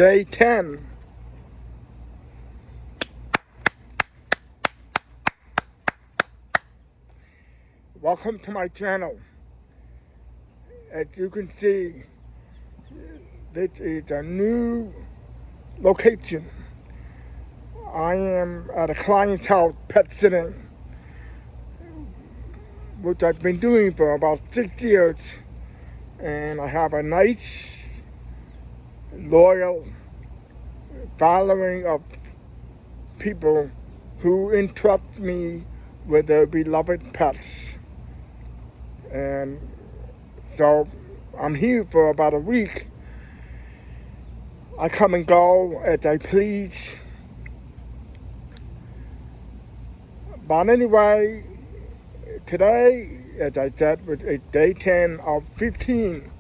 day 10. Welcome to my channel. As you can see, this is a new location. I am at a client's house pet sitting, which I've been doing for about 6 years. And I have a nice, loyal following of people who entrust me with their beloved pets. And so I'm here for about a week. I come and go as I please. But anyway, today, as I said, was day 10 of 15,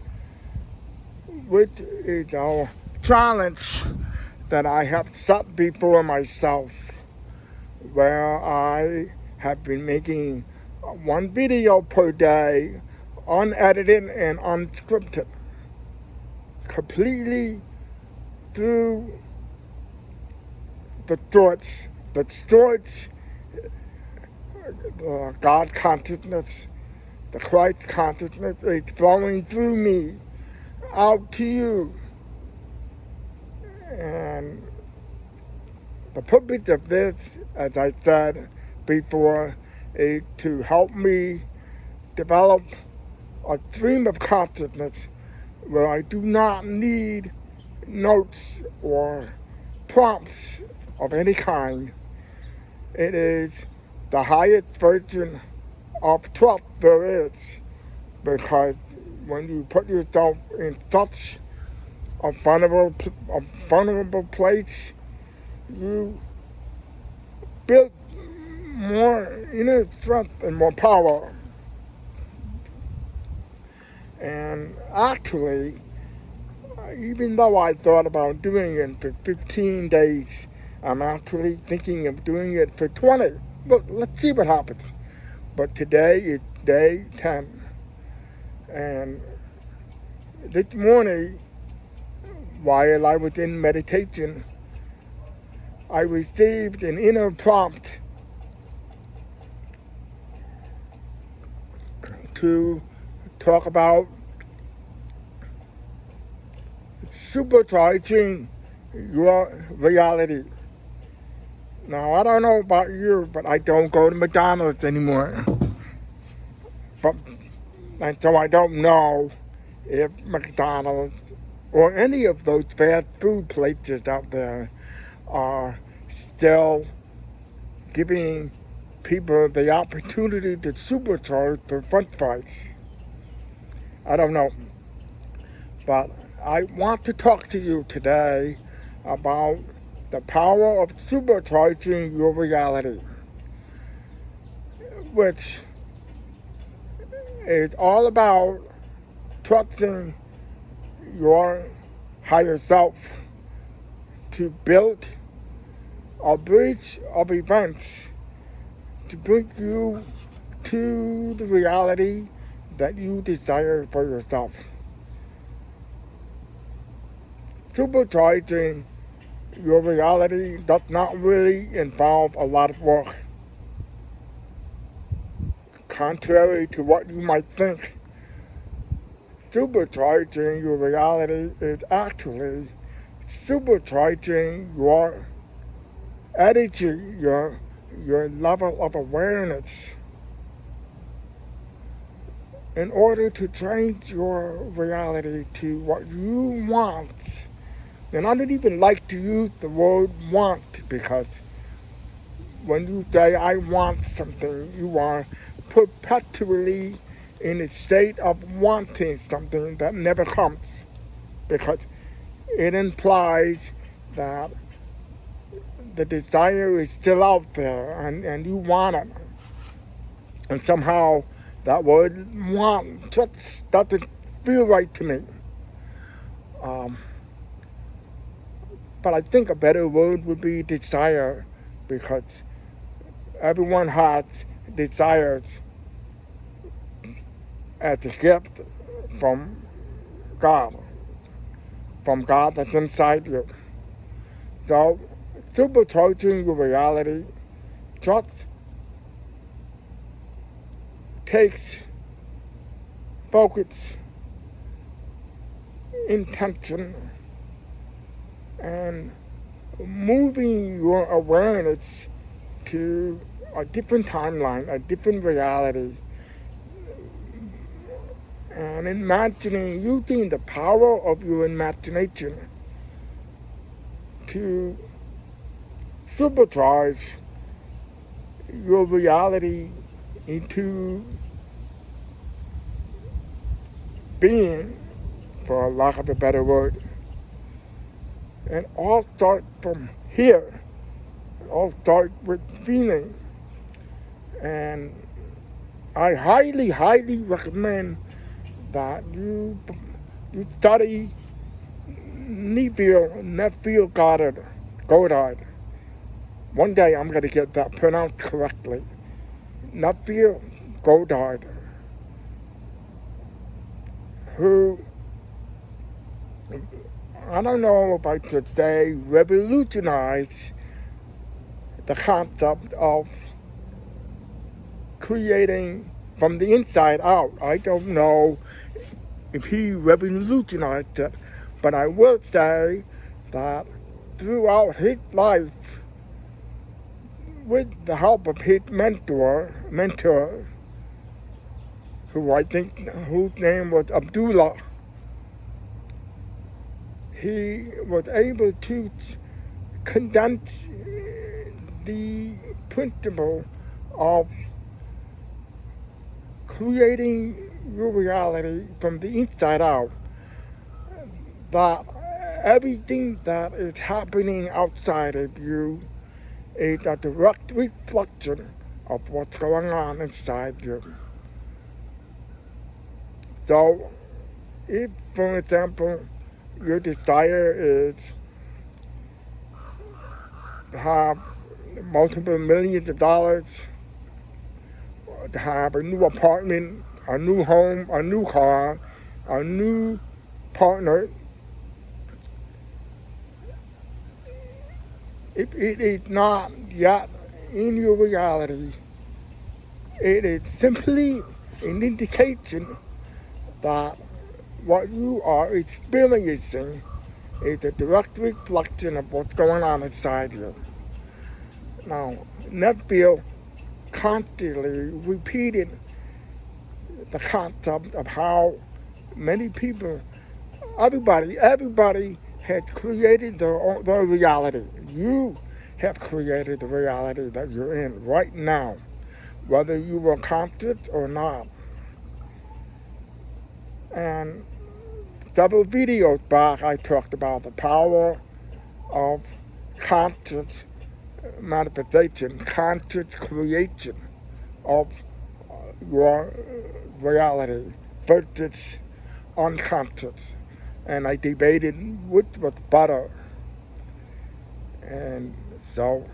which is a challenge that I have set before myself, where I have been making one video per day, unedited and unscripted, completely through the thoughts, the God consciousness, the Christ consciousness is flowing through me out to you. And the purpose of this, as I said before, is to help me develop a stream of consciousness where I do not need notes or prompts of any kind. It is the highest version of trust there is, because when you put yourself in such a vulnerable place, you build more inner strength and more power. And actually, even though I thought about doing it for 15 days, I'm actually thinking of doing it for 20. But let's see what happens. But today is day 10. And this morning, while I was in meditation, I received an inner prompt to talk about supercharging your reality. Now, I don't know about you, but I don't go to McDonald's anymore. And so I don't know if McDonald's or any of those fast food places out there are still giving people the opportunity to supercharge their french fries. I don't know. But I want to talk to you today about the power of supercharging your reality, which is all about trusting your higher self to build a bridge of events to bring you to the reality that you desire for yourself. Supercharging your reality does not really involve a lot of work. Contrary to what you might think, supercharging your reality is actually supercharging your attitude, your level of awareness, in order to change your reality to what you want. And I don't even like to use the word want, because when you say I want something, you are perpetually in a state of wanting something that never comes, because it implies that the desire is still out there and you want it. And somehow that word want just doesn't feel right to me. But I think a better word would be desire, because everyone has desires as a gift from God. from God that's inside you. So, supercharging your reality just takes focus, intention, and moving your awareness to a different timeline, a different reality, and imagining, using the power of your imagination to supercharge your reality into being, for lack of a better word. And all start from here. All start with feeling. And I highly, highly recommend that you study Neville Goddard. One day I'm going to get that pronounced correctly. Neville Goddard, who, I don't know if I should say, revolutionized the concept of creating from the inside out. I don't know if he revolutionized it, but I will say that throughout his life, with the help of his mentor, whose name was Abdullah, he was able to condense the principle of creating your reality from the inside out, that everything that is happening outside of you is a direct reflection of what's going on inside you. So, if, for example, your desire is to have multiple millions of dollars, to have a new apartment, a new home, a new car, a new partner, if it is not yet in your reality, it is simply an indication that what you are experiencing is a direct reflection of what's going on inside you. Now, Neville constantly repeated the concept of how many people, everybody has created their reality. You have created the reality that you're in right now, whether you were conscious or not. And several videos back, I talked about the power of conscious manifestation, conscious creation of your reality versus unconscious. And I debated which was better. And so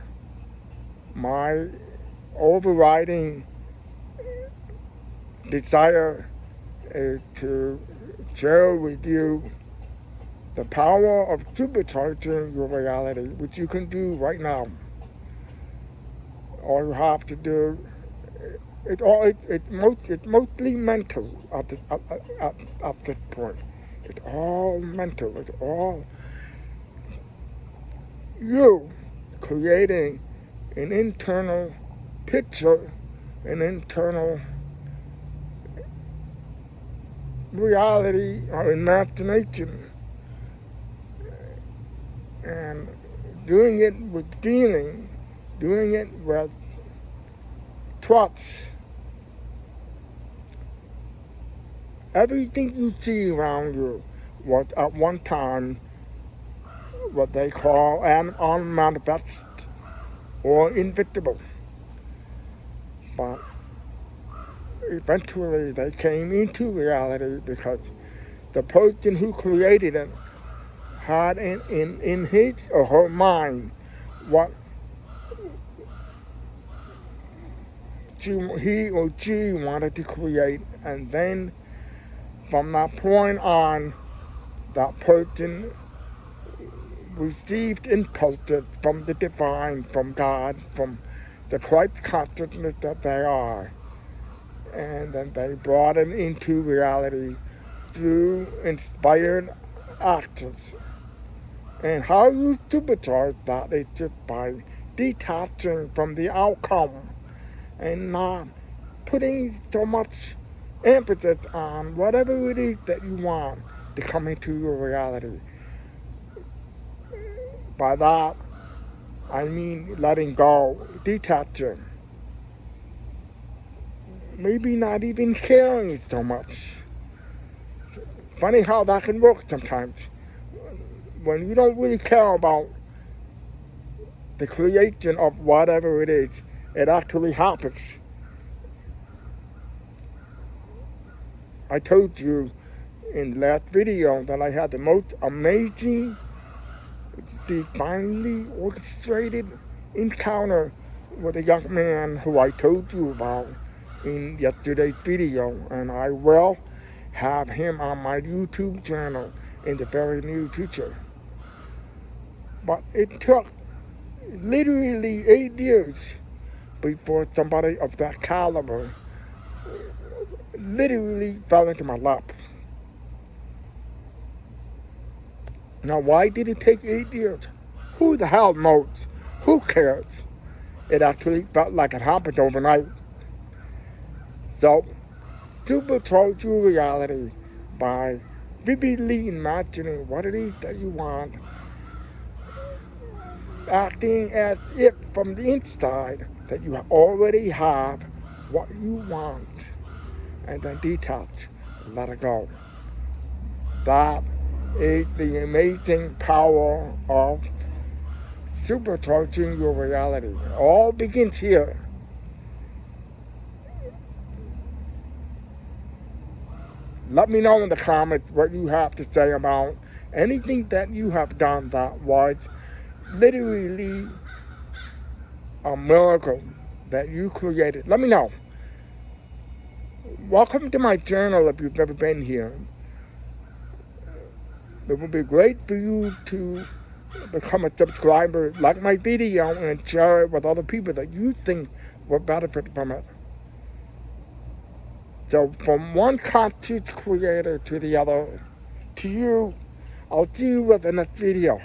my overriding desire is to share with you the power of supercharging your reality, which you can do right now. All you have to do, it's mostly mental at this point. It's all mental. It's all you creating an internal picture, an internal reality or imagination, and doing it with feeling, doing it with trust. Everything you see around you was at one time what they call an unmanifest or invisible. But eventually they came into reality because the person who created it had in his or her mind what he or she wanted to create, and then from that point on, that person received impulses from the divine, from God, from the Christ consciousness that they are. And then they brought it into reality through inspired actions. And how you supercharge that is just by detaching from the outcome and not putting so much emphasis on whatever it is that you want to come into your reality. By that, I mean letting go, detaching. Maybe not even caring so much. Funny how that can work sometimes. When you don't really care about the creation of whatever it is, it actually happens. I told you in the last video that I had the most amazing, divinely orchestrated encounter with a young man who I told you about in yesterday's video, and I will have him on my YouTube channel in the very near future. But it took literally 8 years before somebody of that caliber literally fell into my lap. Now, why did it take 8 years? Who the hell knows? Who cares? It actually felt like it happened overnight. So, supercharge your reality by vividly imagining what it is that you want, acting as if from the inside that you already have what you want, and then detach, let it go. That is the amazing power of supercharging your reality. It all begins here. Let me know in the comments what you have to say about anything that you have done that was literally a miracle that you created. Let me know. Welcome to my channel if you've never been here. It would be great for you to become a subscriber, like my video, and share it with other people that you think will benefit from it. So from one conscious creator to the other, to you, I'll see you with the next video.